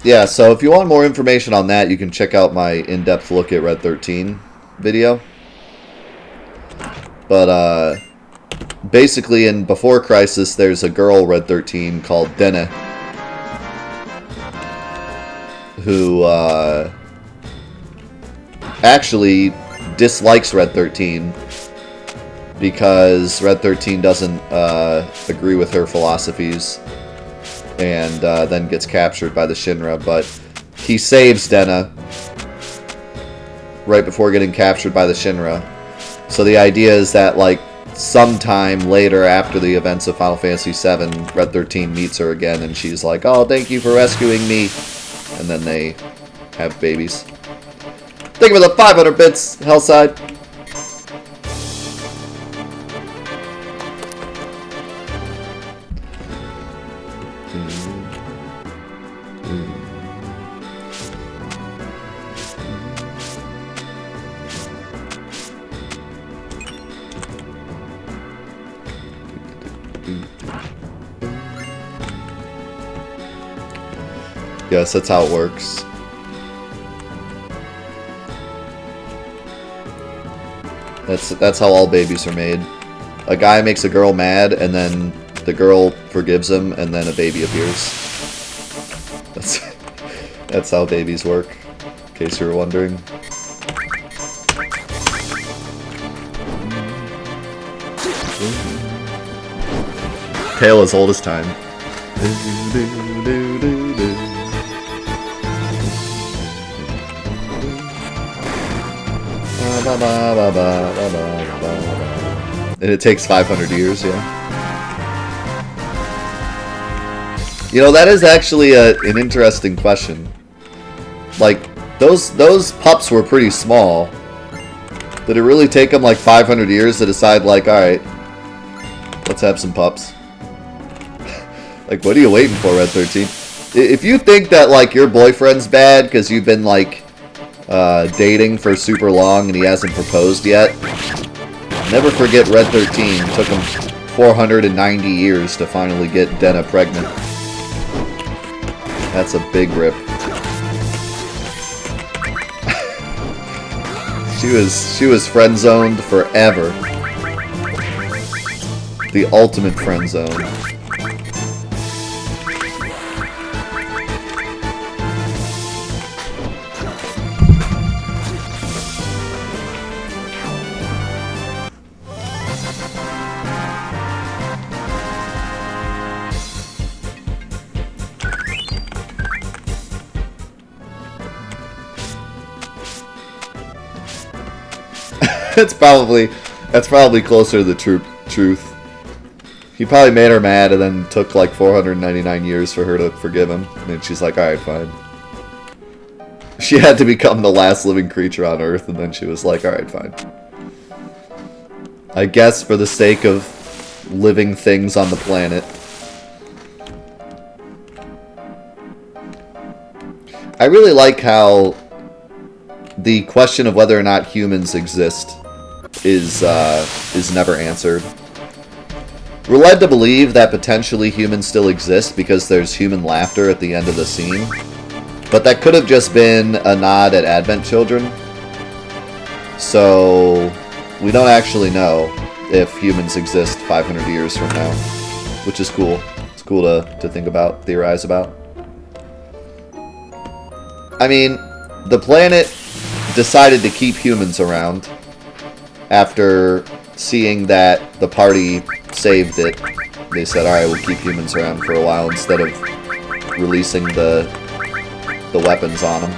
yeah, so if you want more information on that, you can check out my in-depth look at Red 13 video. But, basically in Before Crisis, there's a girl, Red 13, called Dena, who, actually dislikes Red 13 because Red 13 doesn't, agree with her philosophies, and, then gets captured by the Shinra, but he saves Dena right before getting captured by the Shinra. So the idea is that, like, sometime later after the events of Final Fantasy VII, Red 13 meets her again, and she's like, oh, thank you for rescuing me. And then they have babies. Thank you for the 500 bits, Hellside. Yes, that's how it works. That's how all babies are made. A guy makes a girl mad, and then the girl forgives him, and then a baby appears. That's how babies work, in case you were wondering. Tale as old as time. And it takes 500 years, yeah. You know, that is actually an interesting question. Like, those pups were pretty small. Did it really take them like 500 years to decide, like, alright, let's have some pups? Like, what are you waiting for, Red 13? If you think that, like, your boyfriend's bad because you've been, like, dating for super long and he hasn't proposed yet, never forget Red 13 took him 490 years to finally get Dena pregnant. That's a big rip. She was friend-zoned forever. The ultimate friend zone. That's probably closer to the truth. He probably made her mad and then took like 499 years for her to forgive him. And then she's like, alright, fine. She had to become the last living creature on Earth, and then she was like, alright, fine. I guess for the sake of living things on the planet. I really like how the question of whether or not humans exist is never answered. We're led to believe that potentially humans still exist because there's human laughter at the end of the scene. But that could have just been a nod at Advent Children. So we don't actually know if humans exist 500 years from now. Which is cool. It's cool to think about, theorize about. I mean, the planet decided to keep humans around after seeing that the party saved it. They said, alright, we'll keep humans around for a while instead of releasing the weapons on them.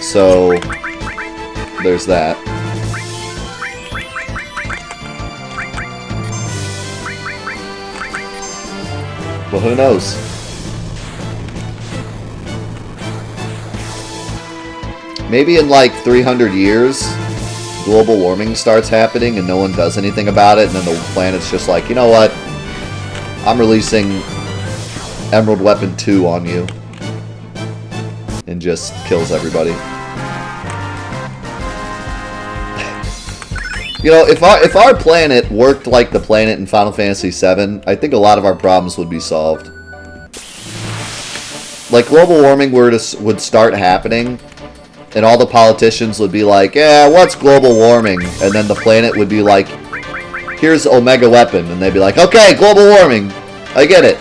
So, there's that. Well, who knows? Maybe in like 300 years, global warming starts happening and no one does anything about it, and then the planet's just like, you know what? I'm releasing Emerald Weapon 2 on you. And just kills everybody. You know, if our planet worked like the planet in Final Fantasy VII, I think a lot of our problems would be solved. like global warming would start happening, and all the politicians would be like, yeah, what's global warming? And then the planet would be like, here's Omega Weapon. And they'd be like, okay, global warming. I get it.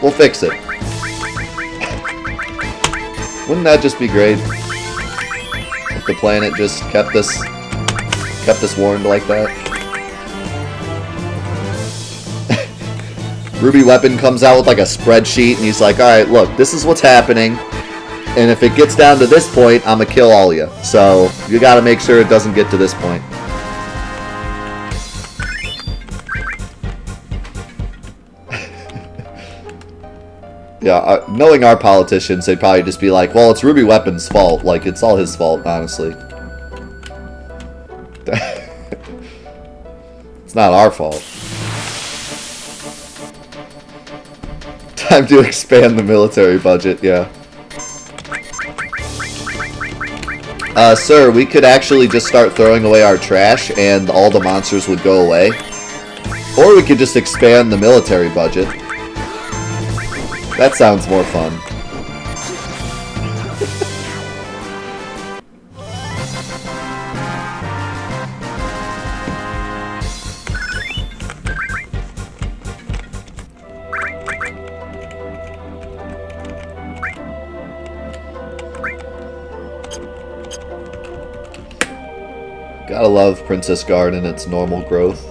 We'll fix it. Wouldn't that just be great? If the planet just kept us warned like that. Ruby Weapon comes out with like a spreadsheet and he's like, alright, look, this is what's happening. And if it gets down to this point, I'm gonna kill all of you. So, you gotta make sure it doesn't get to this point. Yeah, knowing our politicians, they'd probably just be like, well, it's Ruby Weapon's fault. Like, it's all his fault, honestly. It's not our fault. Time to expand the military budget, yeah. Sir, we could actually just start throwing away our trash and all the monsters would go away. Or we could just expand the military budget. That sounds more fun. Gotta love Princess Garden, its normal growth.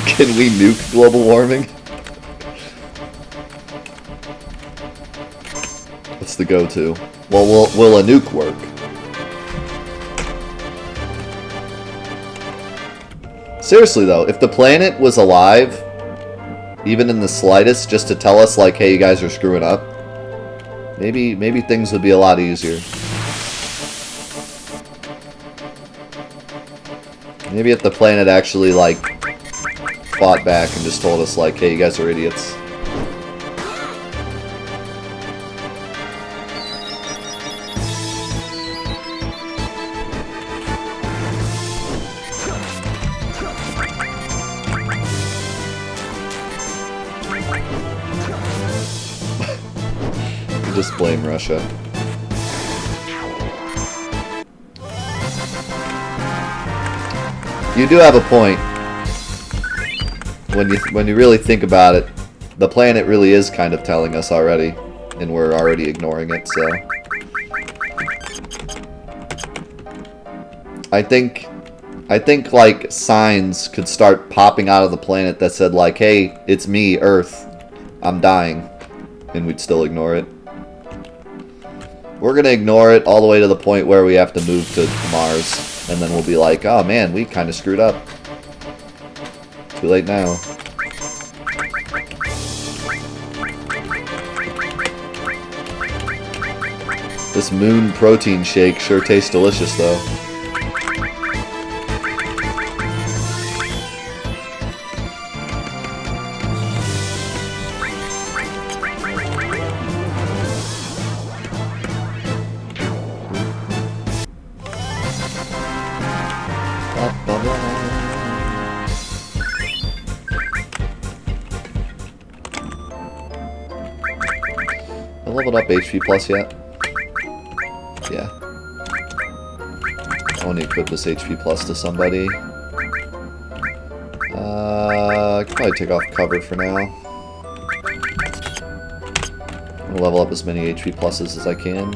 Can we nuke global warming? What's the go-to? Well, will a nuke work? Seriously though, if the planet was alive, even in the slightest, just to tell us like, hey, you guys are screwing up, maybe things would be a lot easier. Maybe if the planet actually, like, fought back and just told us, like, hey, you guys are idiots. Just blame Russia. You do have a point. When you really think about it, the planet really is kind of telling us already, and we're already ignoring it, so. I think like signs could start popping out of the planet that said like, hey, it's me, Earth. I'm dying. And we'd still ignore it. We're gonna ignore it all the way to the point where we have to move to Mars. And then we'll be like, oh man, we kind of screwed up. Too late now. This moon protein shake sure tastes delicious though. I leveled up HP plus yet? Yeah. I want to equip this HP plus to somebody. I could probably take off cover for now. I'm gonna level up as many HP pluses as I can.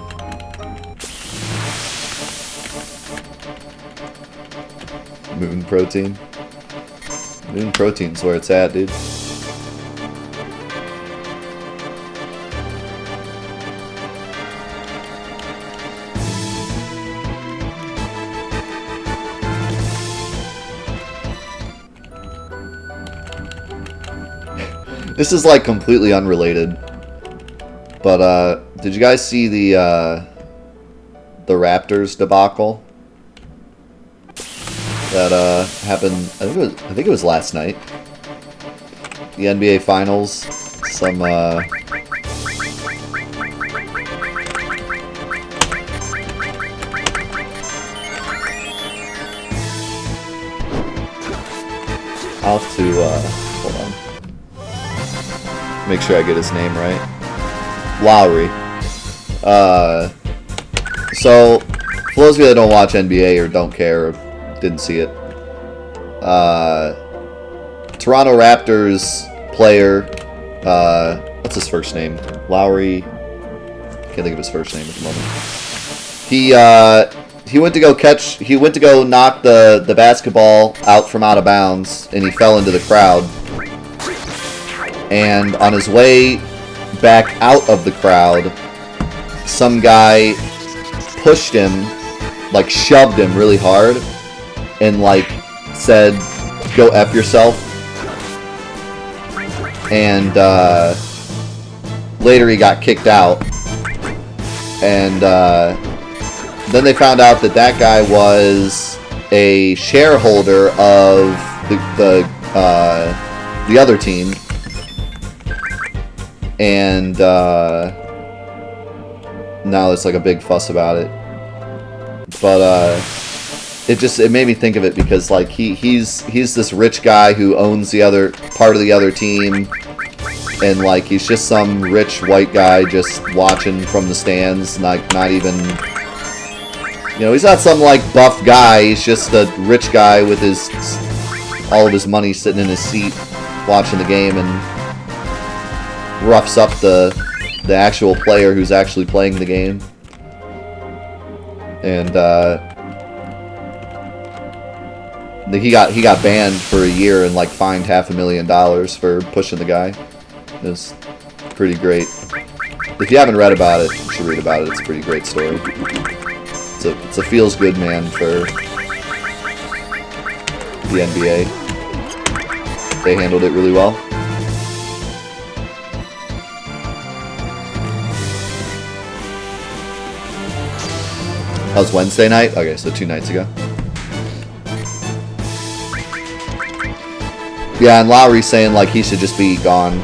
Moon protein. Moon protein's where it's at, dude. This is like completely unrelated, but did you guys see the Raptors debacle that happened? I think it was last night. The NBA Finals. Some I'll have to hold on. Make sure I get his name right. Lowry. So, for those of you that don't watch NBA or don't care or didn't see it, Toronto Raptors player, what's his first name? Lowry. Can't think of his first name at the moment. He went to go knock the basketball out from out of bounds, and he fell into the crowd. And on his way back out of the crowd, some guy pushed him, like shoved him really hard, and like said, "Go F yourself." And later he got kicked out. And then they found out that that guy was a shareholder of the other team. And now there's like a big fuss about it. But it made me think of it because like he's this rich guy who owns the other part of the other team, and like he's just some rich white guy just watching from the stands, not even, you know, he's not some like buff guy. He's just a rich guy with all of his money sitting in his seat watching the game, and roughs up the actual player who's actually playing the game. And he got banned for a year and like fined $500,000 for pushing the guy. It was pretty great. If you haven't read about it, you should read about it. It's a pretty great story. It's a feels good man for the NBA. They handled it really well. That was Wednesday night? Okay, so 2 nights ago. Yeah, and Lowry's saying like he should just be gone.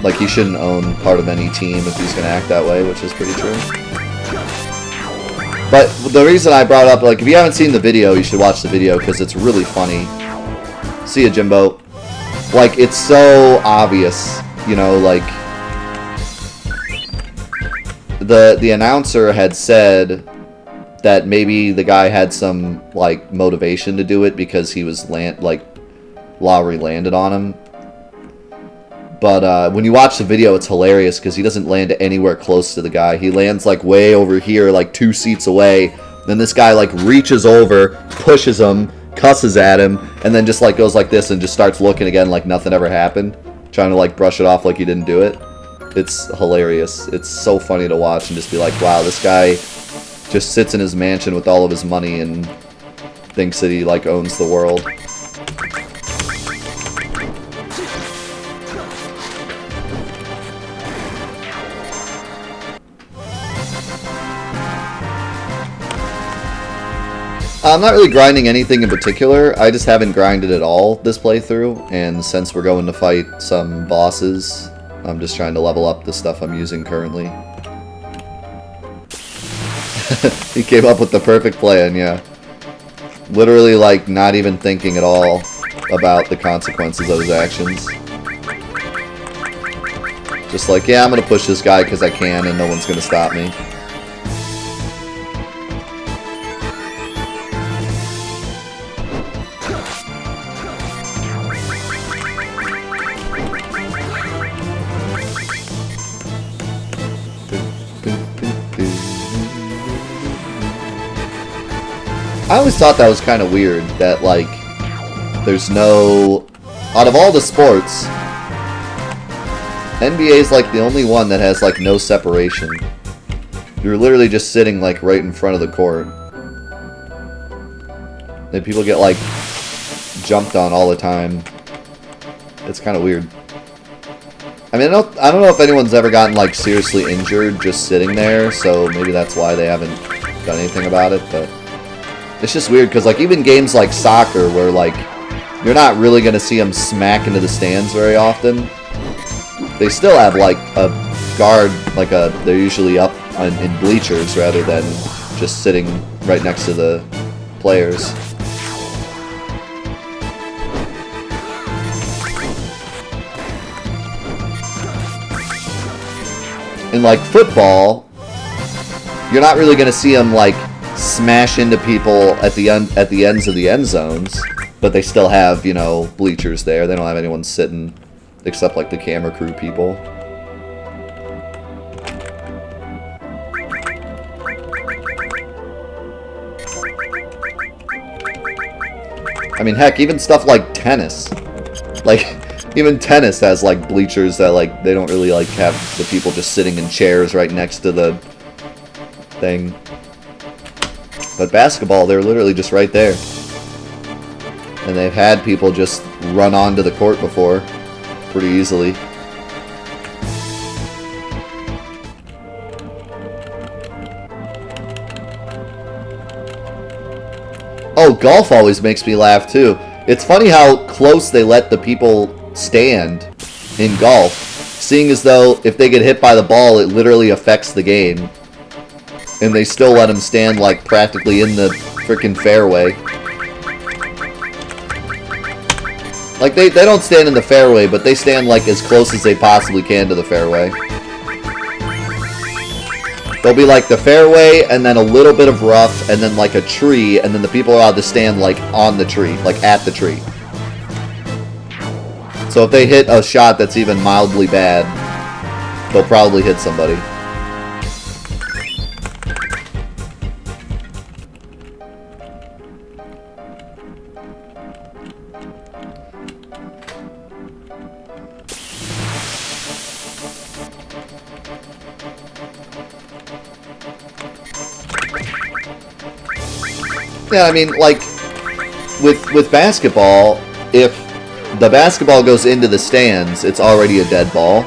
Like he shouldn't own part of any team if he's going to act that way, which is pretty true. But the reason I brought up, like if you haven't seen the video, you should watch the video because it's really funny. See ya, Jimbo. Like it's so obvious, you know, like the announcer had said that maybe the guy had some like motivation to do it because he was Lowry landed on him. But when you watch the video, it's hilarious because he doesn't land anywhere close to the guy. He lands like way over here, like 2 seats away. Then this guy like reaches over, pushes him, cusses at him, and then just like goes like this and just starts looking again like nothing ever happened, trying to like brush it off like he didn't do it. It's hilarious. It's so funny to watch and just be like, wow, this guy just sits in his mansion with all of his money and thinks that he like owns the world. I'm not really grinding anything in particular. I just haven't grinded at all this playthrough, and since we're going to fight some bosses, I'm just trying to level up the stuff I'm using currently. He came up with the perfect plan, yeah. Literally, like, not even thinking at all about the consequences of his actions. Just like, yeah, I'm gonna push this guy because I can and no one's gonna stop me. I always thought that was kind of weird, that, like, there's no... Out of all the sports, NBA is, like, the only one that has, like, no separation. You're literally just sitting, like, right in front of the court. And people get, like, jumped on all the time. It's kind of weird. I mean, I don't know if anyone's ever gotten, like, seriously injured just sitting there, so maybe that's why they haven't done anything about it, but... It's just weird, because, like, even games like soccer, where, like, you're not really going to see them smack into the stands very often, they still have, like, a guard, like, they're usually up in bleachers rather than just sitting right next to the players. In like football, you're not really going to see them like smash into people at the ends of the end zones, but they still have, you know, bleachers there. They don't have anyone sitting except like the camera crew people. I mean, heck, even stuff like tennis. Like, even tennis has, like, bleachers that, like, they don't really, like, have the people just sitting in chairs right next to the thing. But basketball, they're literally just right there. And they've had people just run onto the court before pretty easily. Oh, golf always makes me laugh, too. It's funny how close they let the people stand in golf, seeing as though if they get hit by the ball, it literally affects the game. And they still let them stand, like, practically in the frickin' fairway. Like, they don't stand in the fairway, but they stand, like, as close as they possibly can to the fairway. They'll be like the fairway, and then a little bit of rough, and then like a tree, and then the people are allowed to stand like on the tree, like at the tree. So if they hit a shot that's even mildly bad, they'll probably hit somebody. Yeah, I mean, like, with basketball, if the basketball goes into the stands, it's already a dead ball.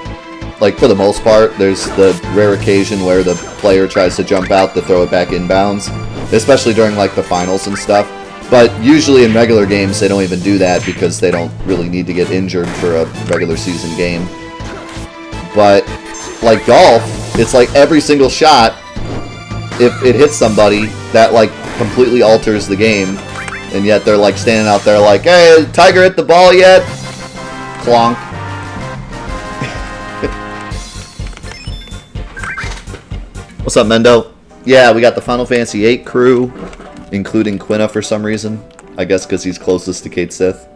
Like, for the most part, there's the rare occasion where the player tries to jump out to throw it back inbounds, especially during, like, the finals and stuff. But usually in regular games, they don't even do that because they don't really need to get injured for a regular season game. But, like golf, it's like every single shot, if it hits somebody, that, like, completely alters the game, and yet they're like standing out there like, hey, Tiger hit the ball yet? Clonk. What's up, Mendo? Yeah, we got the Final Fantasy VIII crew, including Quina for some reason. I guess because he's closest to Cait Sith.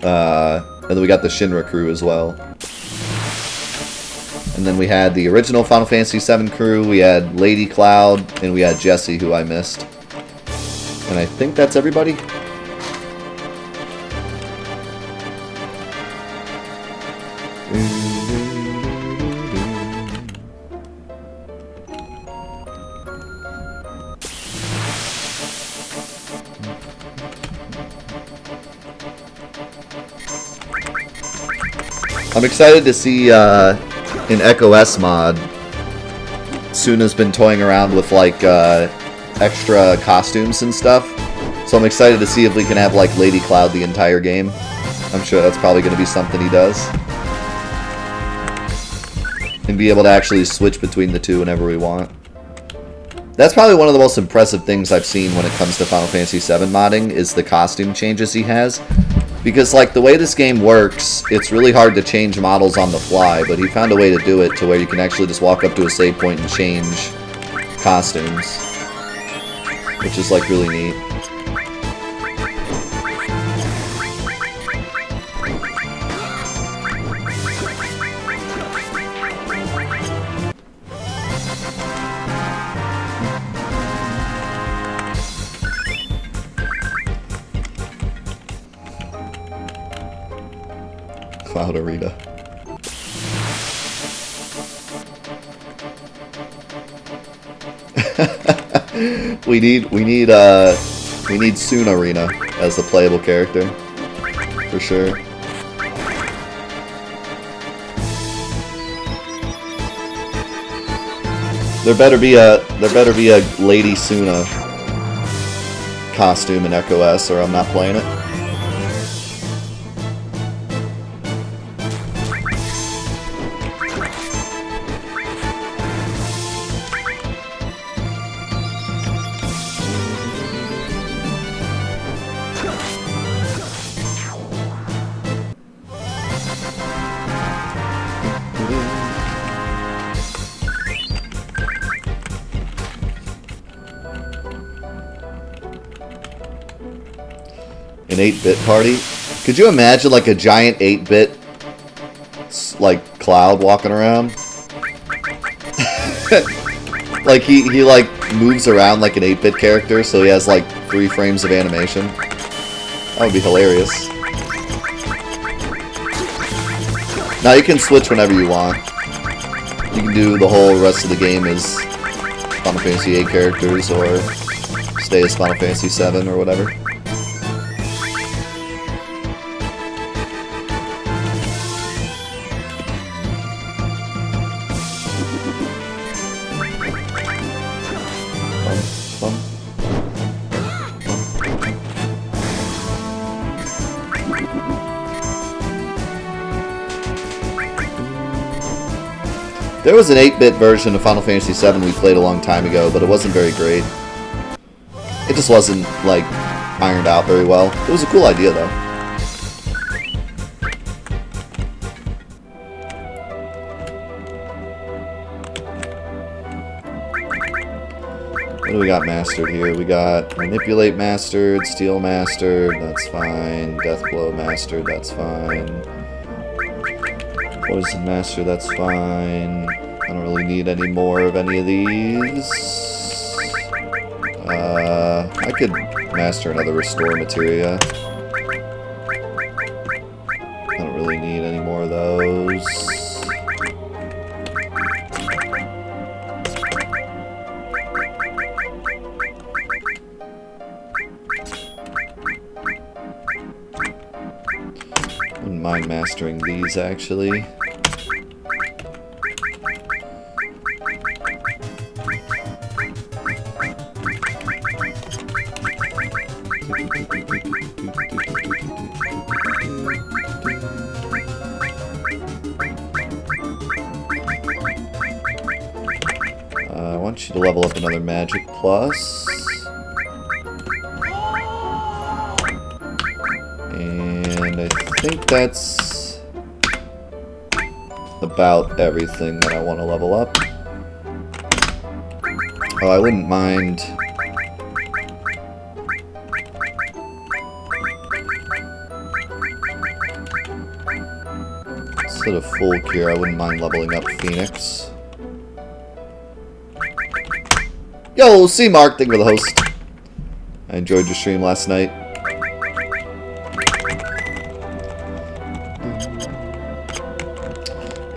And then we got the Shinra crew as well. And then we had the original Final Fantasy VII crew, we had Lady Cloud, and we had Jessie, who I missed. And I think that's everybody. I'm excited to see in Echo S mod, Suna's been toying around with like extra costumes and stuff. So I'm excited to see if we can have like Lady Cloud the entire game. I'm sure that's probably going to be something he does. And be able to actually switch between the two whenever we want. That's probably one of the most impressive things I've seen when it comes to Final Fantasy VII modding, is the costume changes he has. Because, like, the way this game works, it's really hard to change models on the fly, but he found a way to do it to where you can actually just walk up to a save point and change costumes. Which is, like, really neat. Cloud Arena. we need Soon Arena as the playable character, for sure. There better be a Lady Suna costume in Echo S, or I'm not playing it. An 8-bit party? Could you imagine like a giant 8-bit like cloud walking around? Like he like moves around like an 8-bit character, so he has like 3 frames of animation. That would be hilarious. Now you can switch whenever you want. You can do the whole rest of the game as Final Fantasy VIII characters, or stay as Final Fantasy VII or whatever. There was an 8-bit version of Final Fantasy VII we played a long time ago, but it wasn't very great. It just wasn't, like, ironed out very well. It was a cool idea, though. What do we got mastered here? We got Manipulate mastered, Steal mastered, that's fine. Deathblow mastered, that's fine. Poison master, that's fine. I don't really need any more of any of these. I could master another restore materia. I don't really need any more of those. Wouldn't mind mastering these, actually. I want you to level up another Magic Plus. And I think that's about everything that I want to level up. Oh, I wouldn't mind... Instead of full cure, I wouldn't mind leveling up Phoenix. Yo, C-Mark, thank you for the host. I enjoyed your stream last night.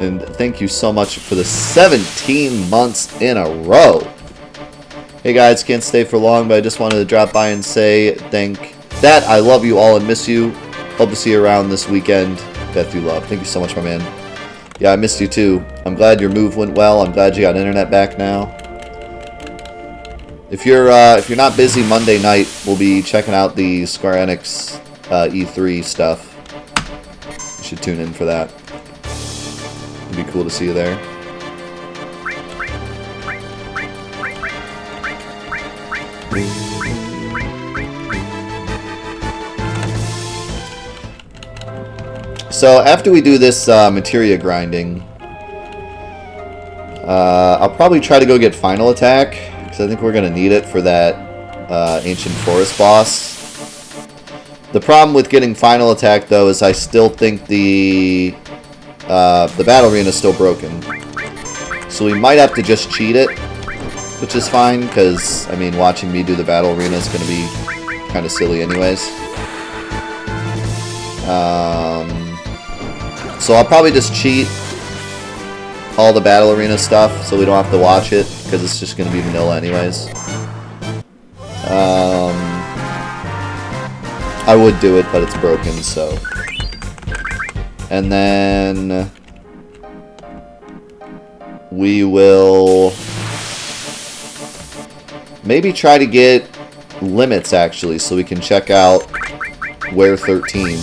And thank you so much for the 17 months in a row. Hey guys, can't stay for long, but I just wanted to drop by and say that I love you all and miss you. Hope to see you around this weekend. Death through love. Thank you so much, my man. Yeah, I missed you too. I'm glad your move went well. I'm glad you got internet back now. If you're not busy Monday night, we'll be checking out the Square Enix E3 stuff. You should tune in for that. It'd be cool to see you there. So after we do this materia grinding, I'll probably try to go get Final Attack, because I think we're going to need it for that Ancient Forest boss. The problem with getting Final Attack, though, is I still think the battle arena is still broken. So we might have to just cheat it, which is fine, because, I mean, watching me do the battle arena is going to be kind of silly anyways. So I'll probably just cheat all the battle arena stuff so we don't have to watch it, because it's just going to be vanilla anyways. I would do it, but it's broken, so... And then... we will... maybe try to get limits, actually, so we can check out Where 13.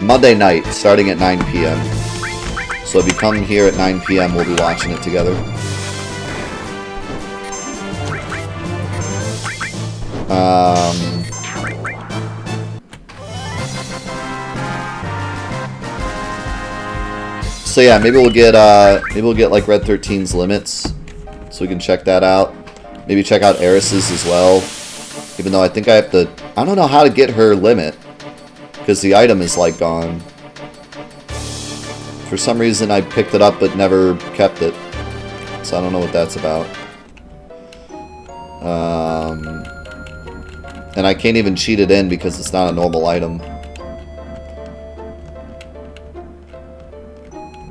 Monday night, starting at 9 p.m. So if you come here at 9 p.m., we'll be watching it together. So yeah, maybe we'll get like Red 13's limits, so we can check that out. Maybe check out Eris's as well. Even though I think I have to, I don't know how to get her limit, because the item is like gone. For some reason I picked it up but never kept it, so I don't know what that's about. And I can't even cheat it in because it's not a normal item.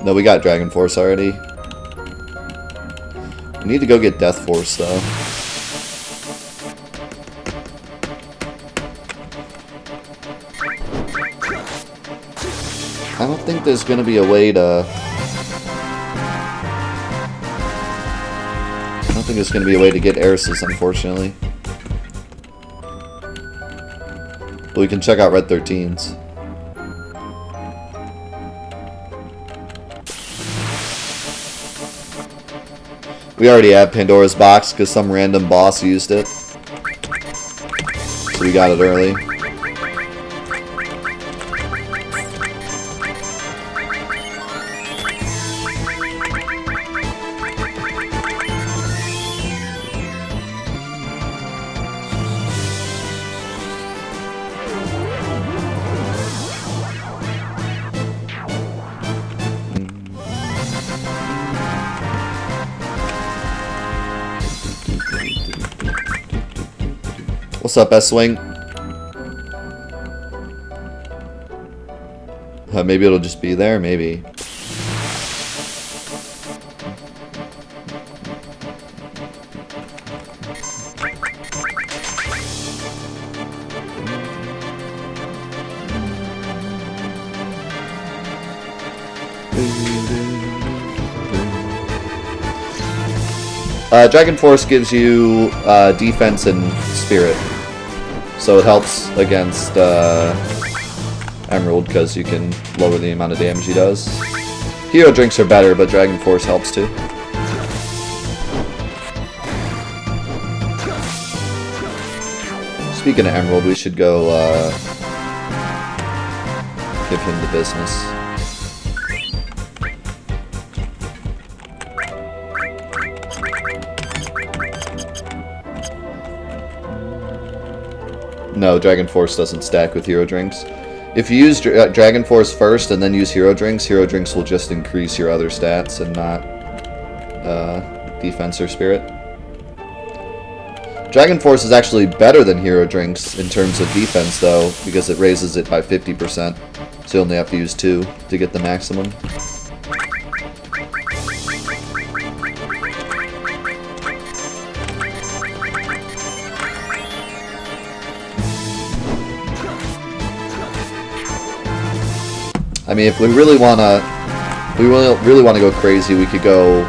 No, we got Dragon Force already. We need to go get Death Force though. I don't think there's gonna be a way to... I don't think there's gonna be a way to get Eris's, unfortunately. But we can check out Red 13's. We already have Pandora's Box because some random boss used it. So we got it early. What's up, S-Swing? Maybe it'll just be there, maybe. Dragon Force gives you defense and spirit. So it helps against Emerald because you can lower the amount of damage he does. Hero drinks are better, but Dragon Force helps too. Speaking of Emerald, we should go give him the business. No, Dragon Force doesn't stack with Hero Drinks. If you use Dragon Force first and then use Hero Drinks will just increase your other stats and not defense or spirit. Dragon Force is actually better than Hero Drinks in terms of defense, though, because it raises it by 50%. So you only have to use 2 to get the maximum. I mean, if we really wanna go crazy, we could go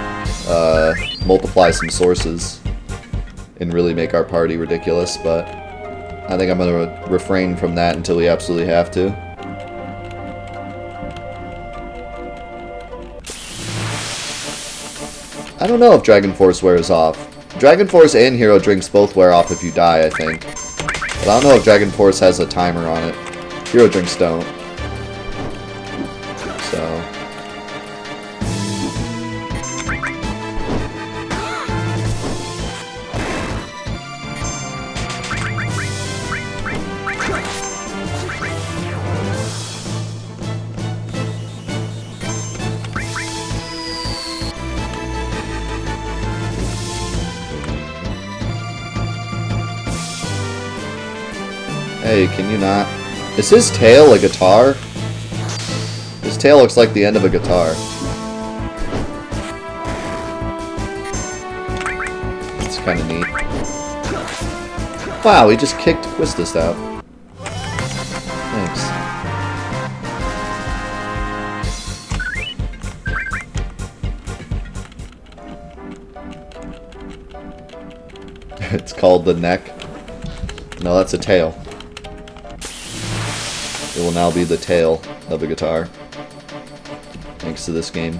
multiply some sources and really make our party ridiculous. But I think I'm gonna refrain from that until we absolutely have to. I don't know if Dragon Force wears off. Dragon Force and Hero Drinks both wear off if you die, I think. But I don't know if Dragon Force has a timer on it. Hero Drinks don't. So... Hey, can you not? Is his tail a guitar? His tail looks like the end of a guitar. It's kind of neat. Wow, he just kicked Quistis out. Thanks. It's called the neck. No, that's a tail. It will now be the tail of a guitar. Thanks to this game.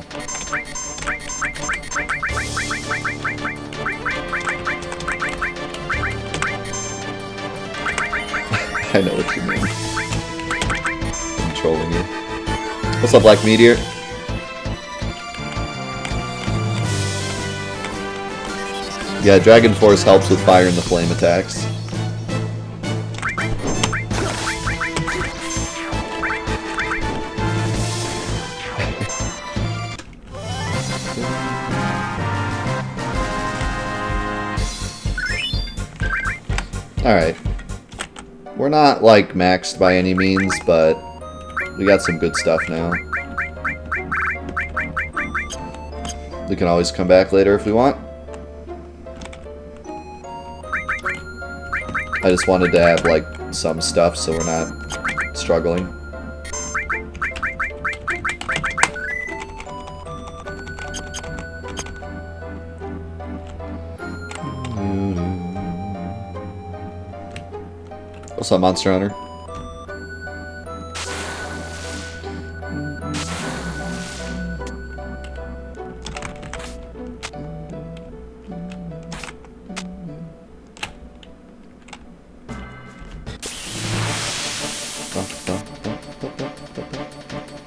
I know what you mean. I'm trolling you. What's up, Black Meteor? Yeah, Dragon Force helps with fire and the flame attacks. Alright. We're not, like, maxed by any means, but we got some good stuff now. We can always come back later if we want. I just wanted to have, like, some stuff so we're not struggling. What's up, Monster Hunter?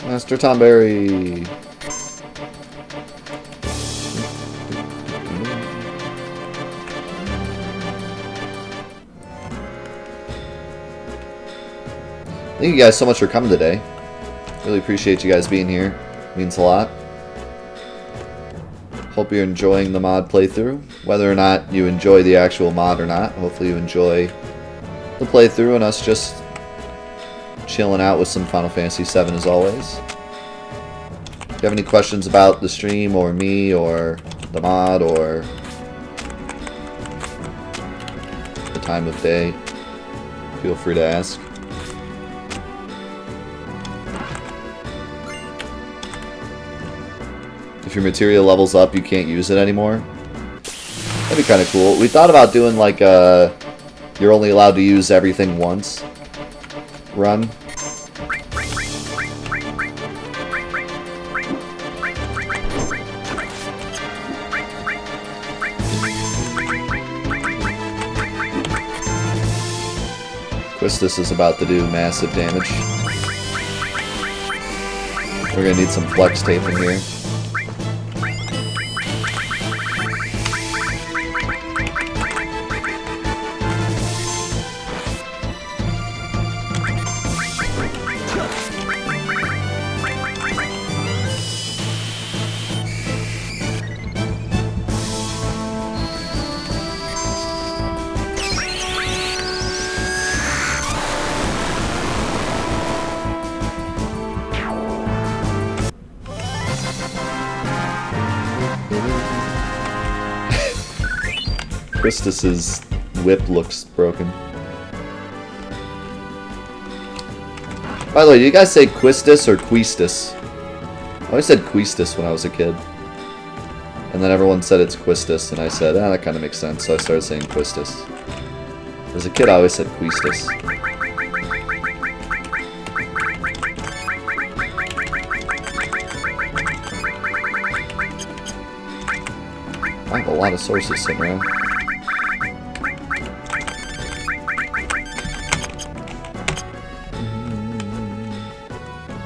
Master Tomberry. Thank you guys so much for coming today. Really appreciate you guys being here. It means a lot. Hope you're enjoying the mod playthrough. Whether or not you enjoy the actual mod or not, hopefully you enjoy the playthrough and us just chilling out with some Final Fantasy VII as always. If you have any questions about the stream or me or the mod or the time of day, feel free to ask. If your material levels up, you can't use it anymore. That'd be kind of cool. We thought about doing like a you're only allowed to use everything once run. Quistis is about to do massive damage. We're gonna need some flex tape in here. Quistis's whip looks broken. By the way, do you guys say Quistis or Quistis? I always said Quistis when I was a kid. And then everyone said it's Quistis, and I said, ah, that kind of makes sense, so I started saying Quistis. As a kid, I always said Quistis. I have a lot of sources sitting around.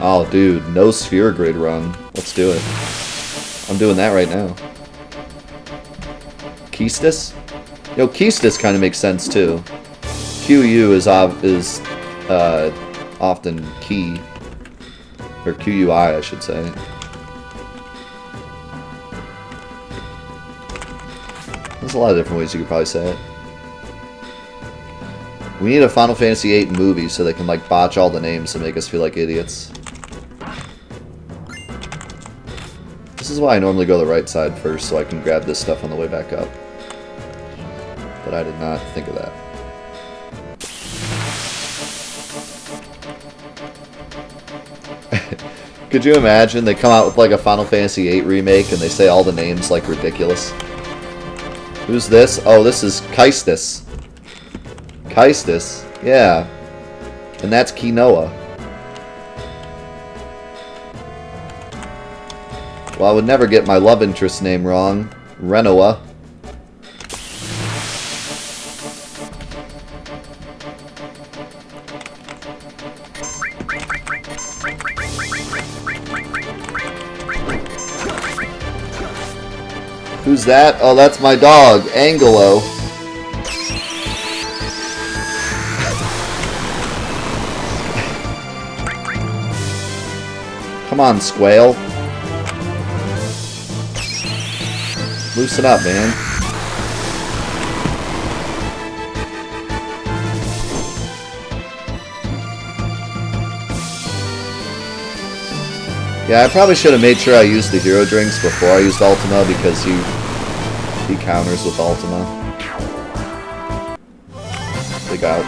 Oh, dude, no sphere grid run. Let's do it. I'm doing that right now. Quistis? Yo, Quistis kind of makes sense too. QU is often key, or QUI, I should say. There's a lot of different ways you could probably say it. We need a Final Fantasy VIII movie so they can like botch all the names and make us feel like idiots. This is why I normally go the right side first, so I can grab this stuff on the way back up. But I did not think of that. Could you imagine they come out with like a Final Fantasy VIII remake and they say all the names like ridiculous? Who's this? Oh, this is Quistis. Quistis? Yeah. And that's Quinoa. Well, I would never get my love interest name wrong. Renoa. Who's that? Oh, that's my dog, Angelo. Come on, Squale. Loosen up, man. Yeah, I probably should have made sure I used the hero drinks before I used Ultima, because he counters with Ultima. Big ouch.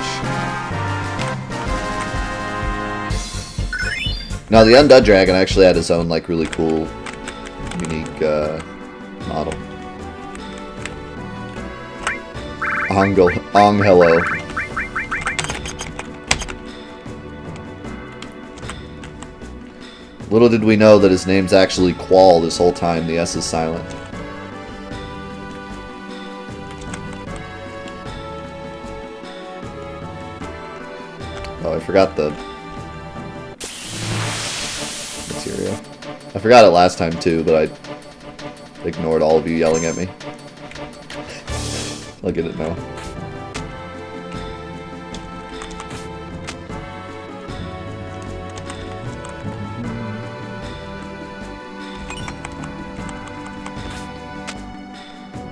Now the Undead Dragon actually had his own like really cool, unique model. Hello. Little did we know that his name's actually Qual this whole time. The S is silent. Oh, I forgot the materia. I forgot it last time too, but I ignored all of you yelling at me. I'll get it now.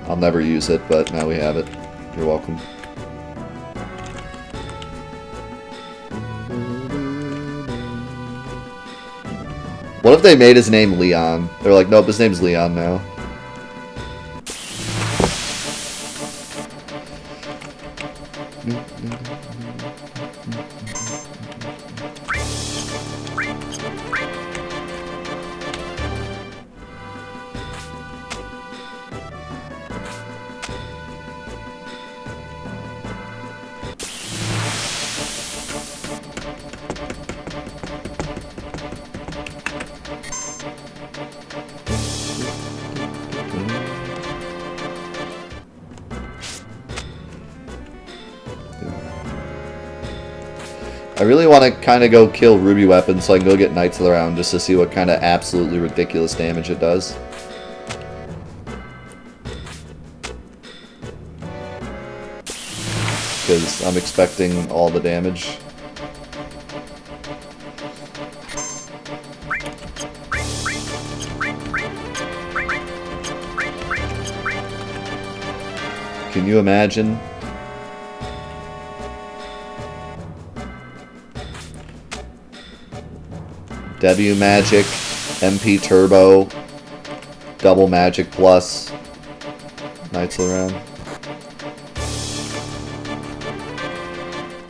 I'll never use it, but now we have it. You're welcome. What if they made his name Leon? They're like, nope, his name's Leon now. I really want to kind of go kill Ruby Weapon so I can go get Knights of the Round just to see what kind of absolutely ridiculous damage it does. Because I'm expecting all the damage. Can you imagine? W Magic, MP Turbo, Double Magic Plus, Knights of the Round.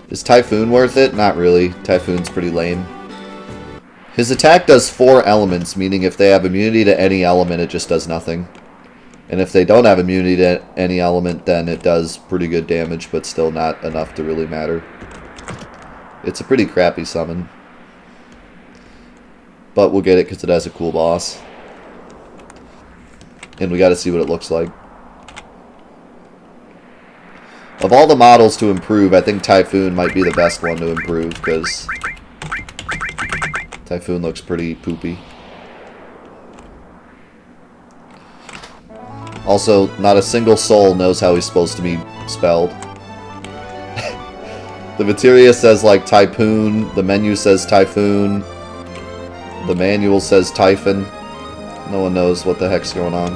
Is Typhoon worth it? Not really. Typhoon's pretty lame. His attack does 4 elements, meaning if they have immunity to any element, it just does nothing. And if they don't have immunity to any element, then it does pretty good damage, but still not enough to really matter. It's a pretty crappy summon. But we'll get it because it has a cool boss. And we got to see what it looks like. Of all the models to improve, I think Typhoon might be the best one to improve because Typhoon looks pretty poopy. Also, not a single soul knows how he's supposed to be spelled. The materia says like Typhoon, the menu says Typhoon. The manual says Typhon. No one knows what the heck's going on.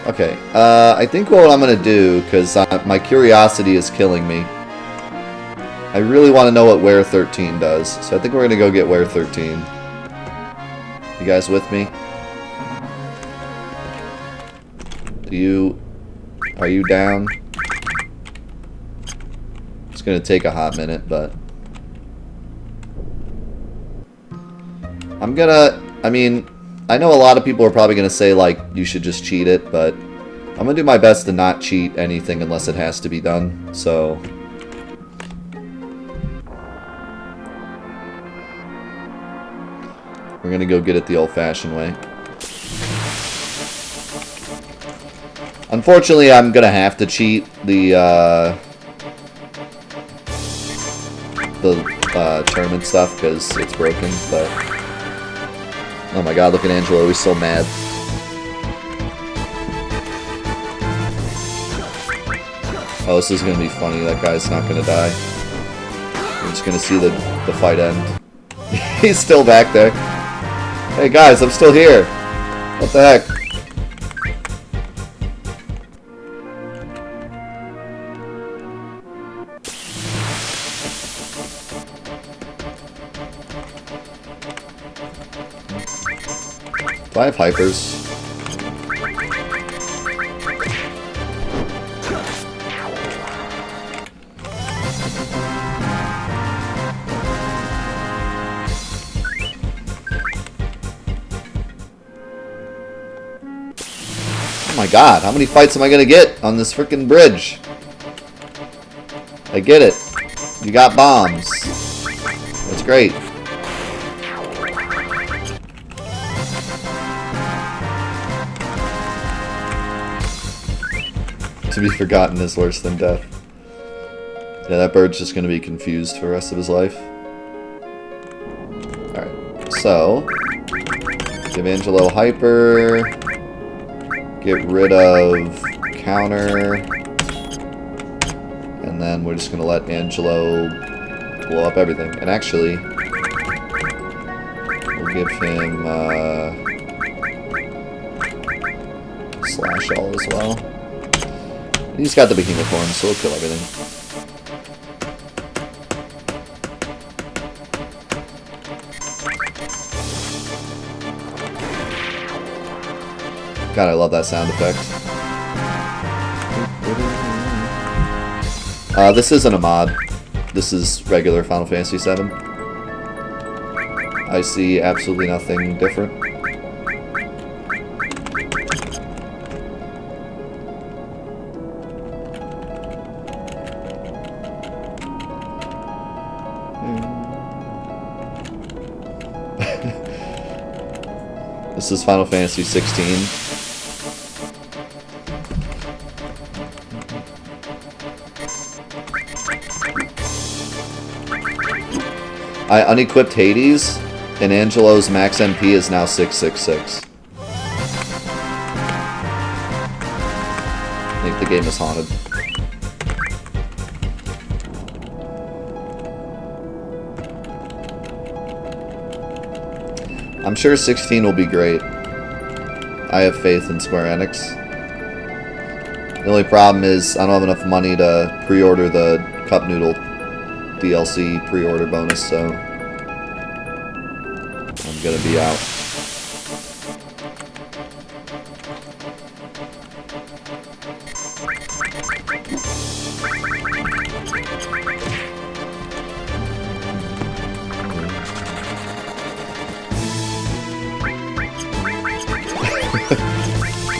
Okay, I think what I'm going to do, because my curiosity is killing me, I really want to know what Ware 13 does, so I think we're going to go get Ware 13. You guys with me? Are you down? It's gonna take a hot minute, but I mean, I know a lot of people are probably gonna say like you should just cheat it, but I'm gonna do my best to not cheat anything unless it has to be done. So we're gonna go get it the old-fashioned way. Unfortunately, I'm gonna have to cheat the tournament stuff because it's broken, but... Oh my god, look at Angelo, he's so mad. Oh, this is gonna be funny, that guy's not gonna die. We're just gonna see the fight end. He's still back there. Hey guys, I'm still here. What the heck? Do I have hypers? Oh my god, how many fights am I gonna get on this freaking bridge? I get it. You got bombs. That's great. To be forgotten is worse than death. Yeah, that bird's just gonna be confused for the rest of his life. Alright, so... give Angelo hyper... get rid of counter... and then we're just gonna let Angelo blow up everything. And actually... we'll give him... slash all as well. He's got the behemoth horn, so he'll kill everything. God, I love that sound effect. This isn't a mod. This is regular Final Fantasy VII. I see absolutely nothing different. This is Final Fantasy 16. I unequipped Hades, and Angelo's max MP is now 666. I think the game is haunted. I'm sure 16 will be great. I have faith in Square Enix. The only problem is I don't have enough money to pre-order the Cup Noodle DLC pre-order bonus, so I'm gonna be out.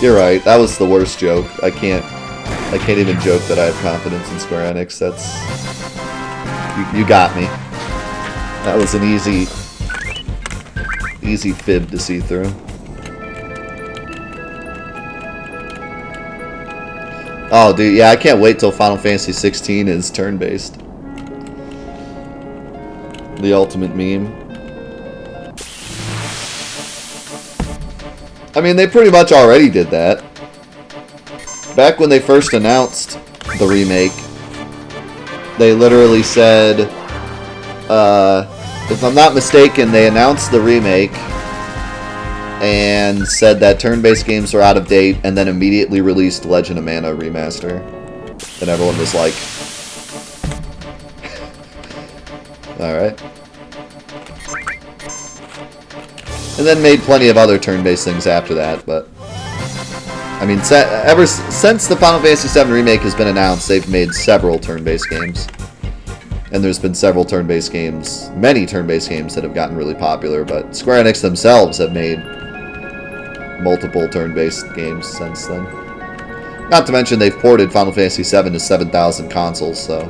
You're right. That was the worst joke. I can't even joke that I have confidence in Square Enix. That's you got me. That was an easy fib to see through. Oh, dude, yeah, I can't wait till Final Fantasy 16 is turn-based. The ultimate meme. I mean, they pretty much already did that. Back when they first announced the remake, they literally said, if I'm not mistaken, they announced the remake and said that turn-based games were out of date, and then immediately released Legend of Mana Remaster. And everyone was like, alright. And then made plenty of other turn-based things after that, but... I mean, ever since the Final Fantasy VII Remake has been announced, they've made several turn-based games. And there's been several turn-based games, many turn-based games that have gotten really popular, but Square Enix themselves have made multiple turn-based games since then. Not to mention they've ported Final Fantasy VII to 7,000 consoles, so...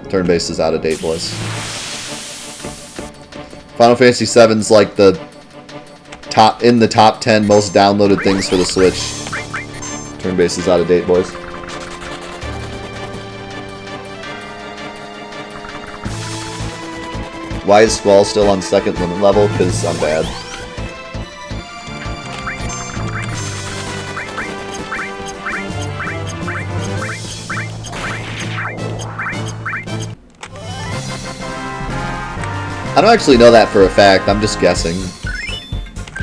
turn-based is out of date, boys. Final Fantasy VII's like the top 10 most downloaded things for the Switch Turn base is out of date, boys. Why is Squall still on second limit level? Because I'm bad. I don't actually know that for a fact. I'm just guessing.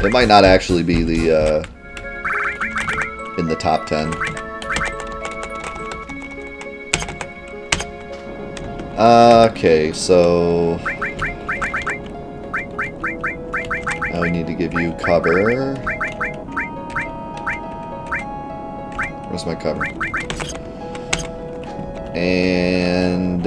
It might not actually be the in the top 10. Okay, so now we need to give you cover. Where's my cover? And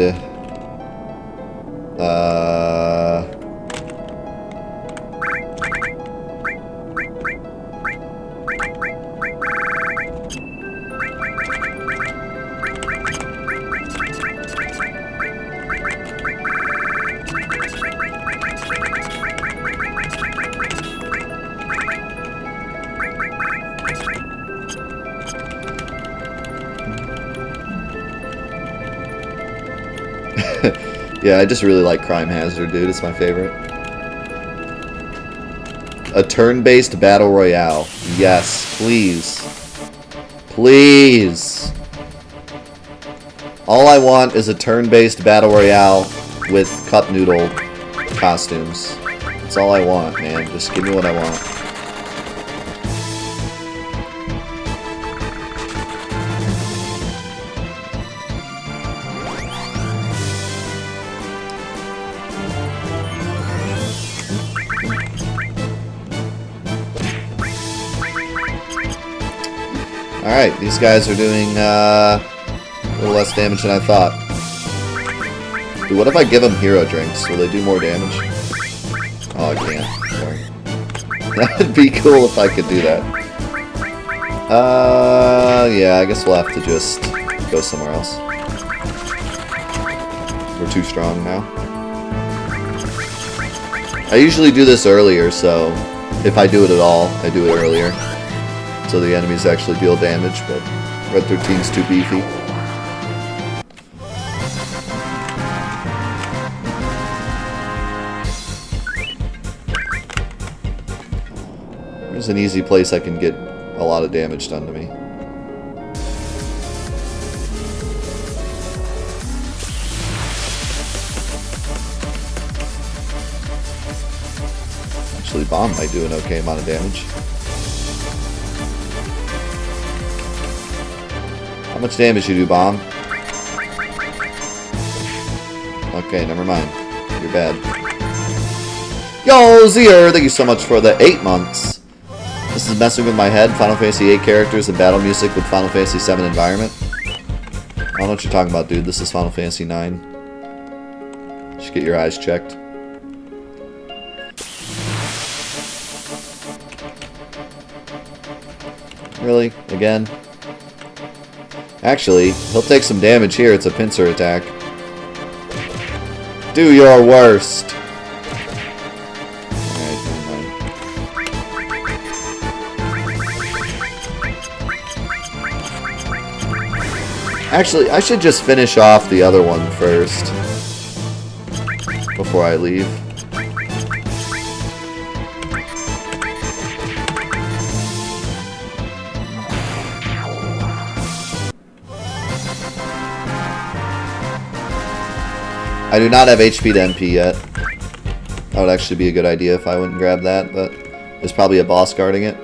yeah, I just really like Crime Hazard, dude. It's my favorite. A turn-based battle royale. Yes, please. Please. All I want is a turn-based battle royale with cup noodle costumes. That's all I want, man. Just give me what I want. Alright, these guys are doing a little less damage than I thought. Dude, what if I give them hero drinks? Will they do more damage? Oh, I can't. Sorry. That would be cool if I could do that. Yeah, I guess we'll have to just go somewhere else. We're too strong now. I usually do this earlier, so if I do it at all, I do it earlier. So the enemies actually deal damage, but Red 13's too beefy. There's an easy place I can get a lot of damage done to me. Actually, Bomb might do an okay amount of damage. How much damage you do, Bomb? Okay, never mind. You're bad. Yo, Zier! Thank you so much for the 8 months. This is messing with my head. Final Fantasy VIII characters and battle music with Final Fantasy VII environment. I don't know what you're talking about, dude. This is Final Fantasy IX. You should get your eyes checked. Really? Again? Actually, he'll take some damage here. It's a pincer attack. Do your worst. Alright, never mind. Actually, I should just finish off the other one first. Before I leave. I do not have HP to MP yet. That would actually be a good idea if I went and grabbed that, but there's probably a boss guarding it.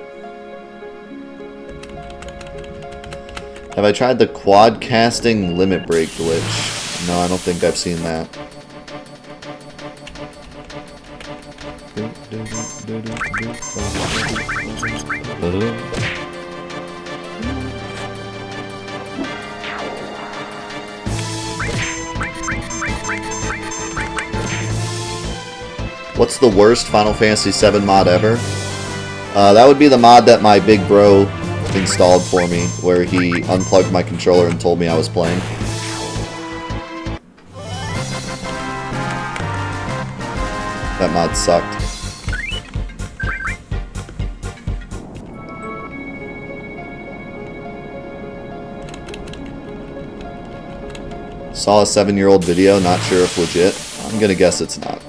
Have I tried the quad casting limit break glitch? No, I don't think I've seen that. What's the worst Final Fantasy VII mod ever? That would be the mod that my big bro installed for me, where he unplugged my controller and told me I was playing. That mod sucked. Saw a 7-year-old video, not sure if legit. I'm gonna guess it's not.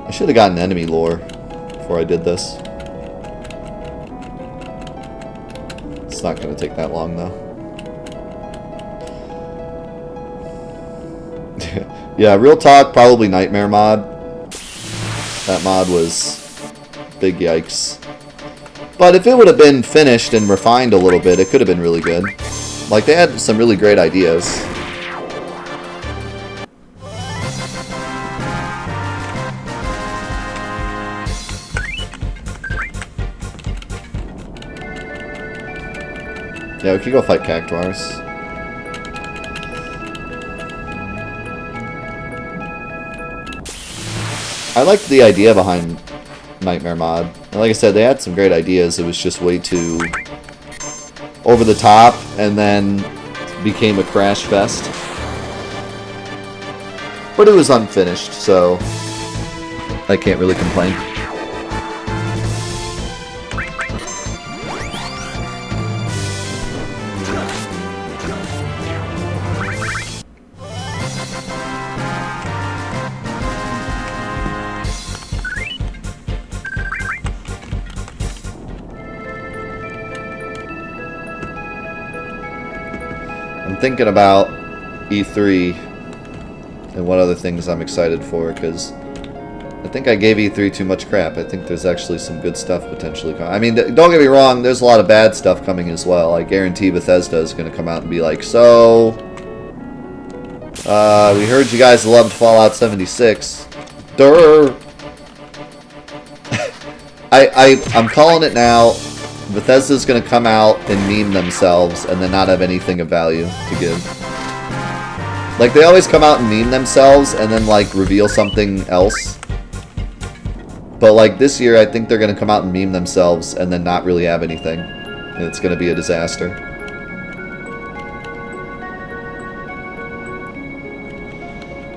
I should have gotten enemy lore before I did this. It's not going to take that long, though. Yeah, real talk, probably Nightmare mod. That mod was big yikes. But if it would have been finished and refined a little bit, it could have been really good. Like, they had some really great ideas. Yeah, we could go fight Cactuars. I liked the idea behind Nightmare mod. And like I said, they had some great ideas. It was just way too over the top, and then became a crash fest. But it was unfinished, so I can't really complain. I'm thinking about E3 and what other things I'm excited for, because I think I gave E3 too much crap. I think there's actually some good stuff potentially coming. I mean, don't get me wrong, there's a lot of bad stuff coming as well. I guarantee Bethesda is going to come out and be like, so, we heard you guys loved Fallout 76. Durr! I'm calling it now. Bethesda's going to come out and meme themselves and then not have anything of value to give. Like, they always come out and meme themselves and then, like, reveal something else. But, like, this year, I think they're going to come out and meme themselves and then not really have anything. And it's going to be a disaster.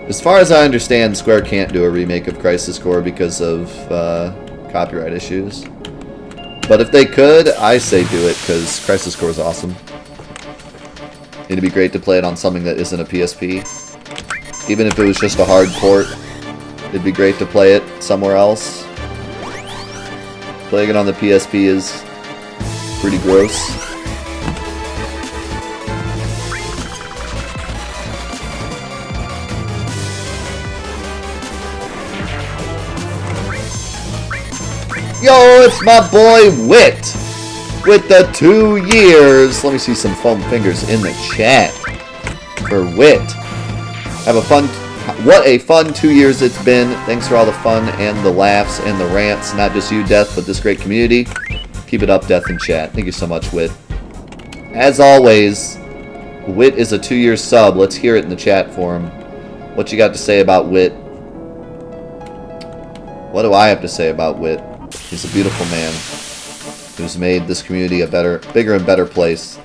As far as I understand, Square can't do a remake of Crisis Core because of copyright issues. But if they could, I say do it, because Crisis Core is awesome. It'd be great to play it on something that isn't a PSP. Even if it was just a hard port, it'd be great to play it somewhere else. Playing it on the PSP is pretty gross. Yo, it's my boy Wit with the 2 years. Let me see some foam fingers in the chat for Wit. Have a fun, what a fun 2 years it's been. Thanks for all the fun and the laughs and the rants. Not just you, Death, but this great community. Keep it up, Death and chat. Thank you so much, Wit. As always, Wit is a 2-year sub. Let's hear it in the chat for him. What you got to say about Wit? What do I have to say about Wit? He's a beautiful man who's made this community a better, bigger and better place.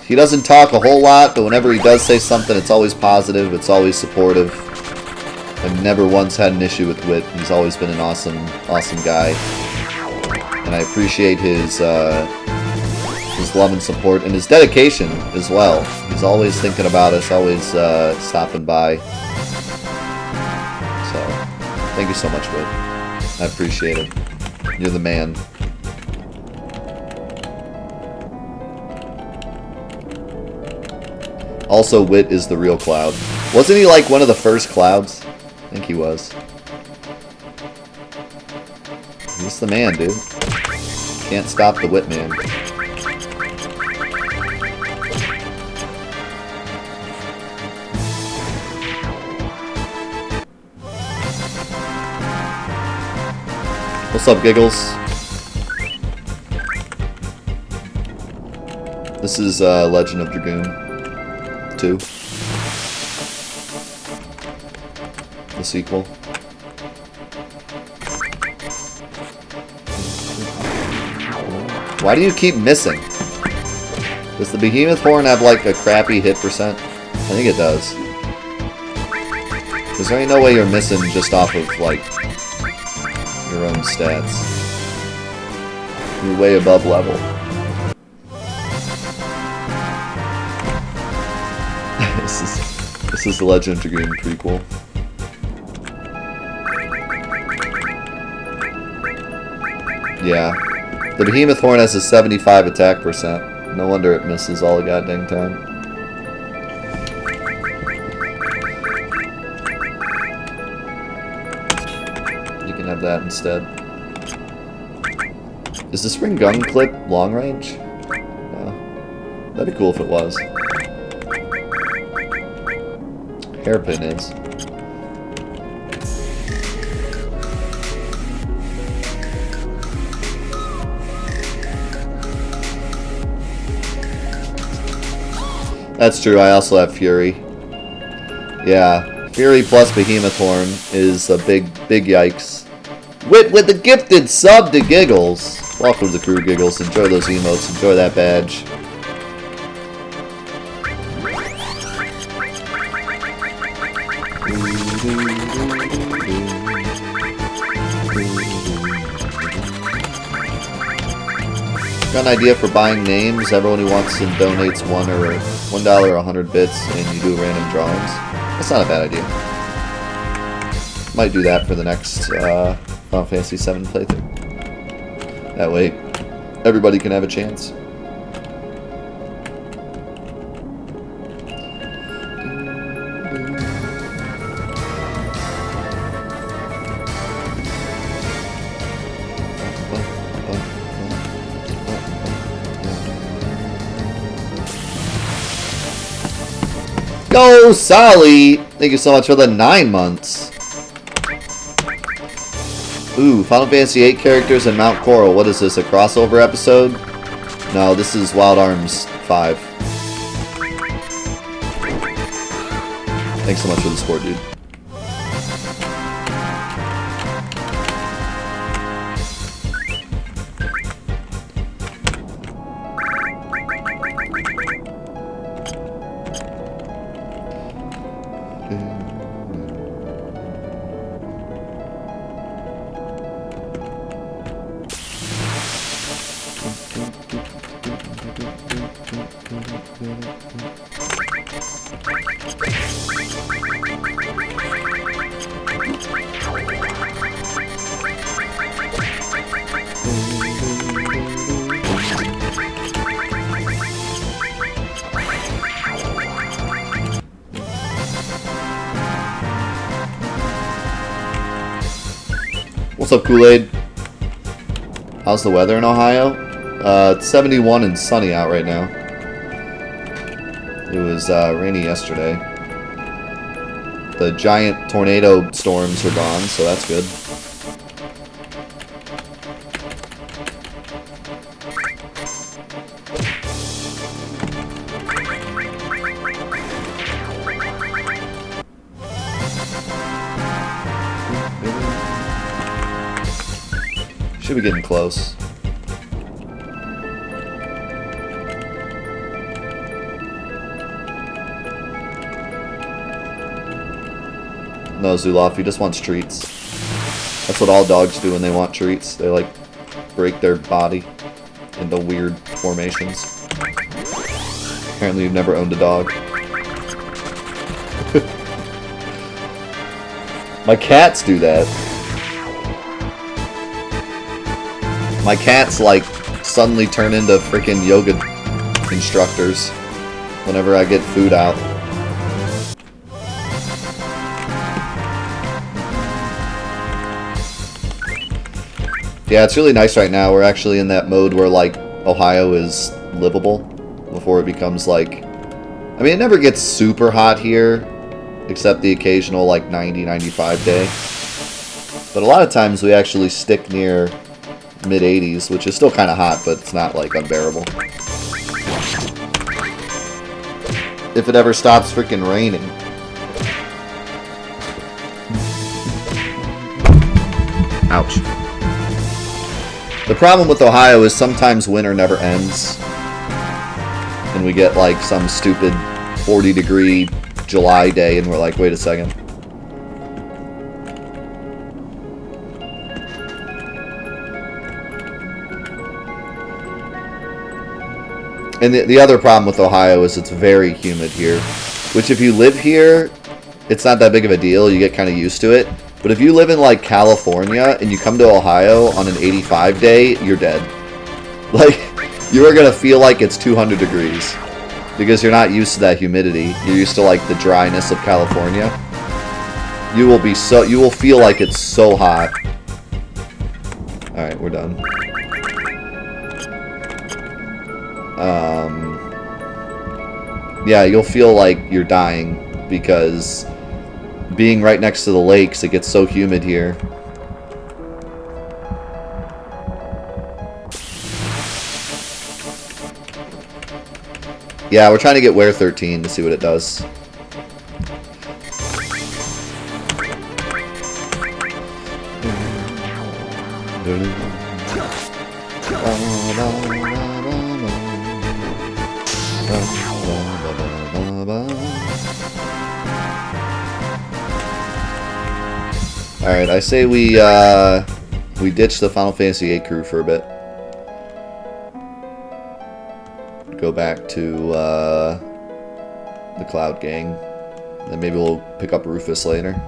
He doesn't talk a whole lot, but whenever he does say something, it's always positive, it's always supportive. I've never once had an issue with Wit. He's always been an awesome, awesome guy. And I appreciate his love and support, and his dedication as well. He's always thinking about us, always stopping by. So, thank you so much, Wit. I appreciate it. You're the man. Also, Wit is the real Cloud. Wasn't he like one of the first Clouds? I think he was. He's the man, dude. Can't stop the Wit man. What's up, Giggles? This is Legend of Dragoon 2. The sequel. Why do you keep missing? Does the Behemoth Horn have like a crappy hit percent? I think it does. Is there ain't no way you're missing just off of like your own stats? You're way above level. This is the Legend of Dragoon prequel. Yeah. The Behemoth Horn has a 75 attack percent. No wonder it misses all the goddamn time. You can have that instead. Is the spring gun clip long range? No. That'd be cool if it was. Hairpin is. That's true, I also have Fury. Yeah, Fury plus Behemoth Horn is a big yikes. With the gifted sub to Giggles. Welcome to the crew, Giggles. Enjoy those emotes, enjoy that badge. Got an idea for buying names? Everyone who wants and donates $1 or $100 bits and you do random drawings. That's not a bad idea. Might do that for the next Final Fantasy VII playthrough. That way, everybody can have a chance. Yo, Sally! Thank you so much for the 9 months. Ooh, Final Fantasy VIII characters and Mount Coral. What is this, a crossover episode? No, this is Wild Arms 5. Thanks so much for the support, dude. What's up, Kool-Aid? How's the weather in Ohio? It's 71 and sunny out right now. It was rainy yesterday. The giant tornado storms are gone, so that's good. Should be getting close. No, Zulov, he just wants treats. That's what all dogs do when they want treats. They, like, break their body into weird formations. Apparently you've never owned a dog. My cats do that. My cats, like, suddenly turn into freaking yoga instructors whenever I get food out. Yeah, it's really nice right now. We're actually in that mode where, like, Ohio is livable before it becomes, like... I mean, it never gets super hot here, except the occasional, like, 90, 95 day. But a lot of times we actually stick near mid-80s, which is still kind of hot, but it's not, like, unbearable. If it ever stops freaking raining. Ouch. The problem with Ohio is sometimes winter never ends. and we get like some stupid 40-degree July day, and we're like, wait a second. And the other problem with Ohio is it's very humid here. Which if you live here, it's not that big of a deal. You get kind of used to it. But if you live in like California and you come to Ohio on an 85 day, you're dead. Like, you are going to feel like it's 200 degrees. Because you're not used to that humidity. You're used to like the dryness of California. You will feel like it's so hot. Alright, we're done. Yeah, you'll feel like you're dying because being right next to the lakes, it gets so humid here. Yeah, we're trying to get Ware 13 to see what it does. Alright, I say we ditch the Final Fantasy VIII crew for a bit. Go back to the Cloud Gang. Then maybe we'll pick up Rufus later.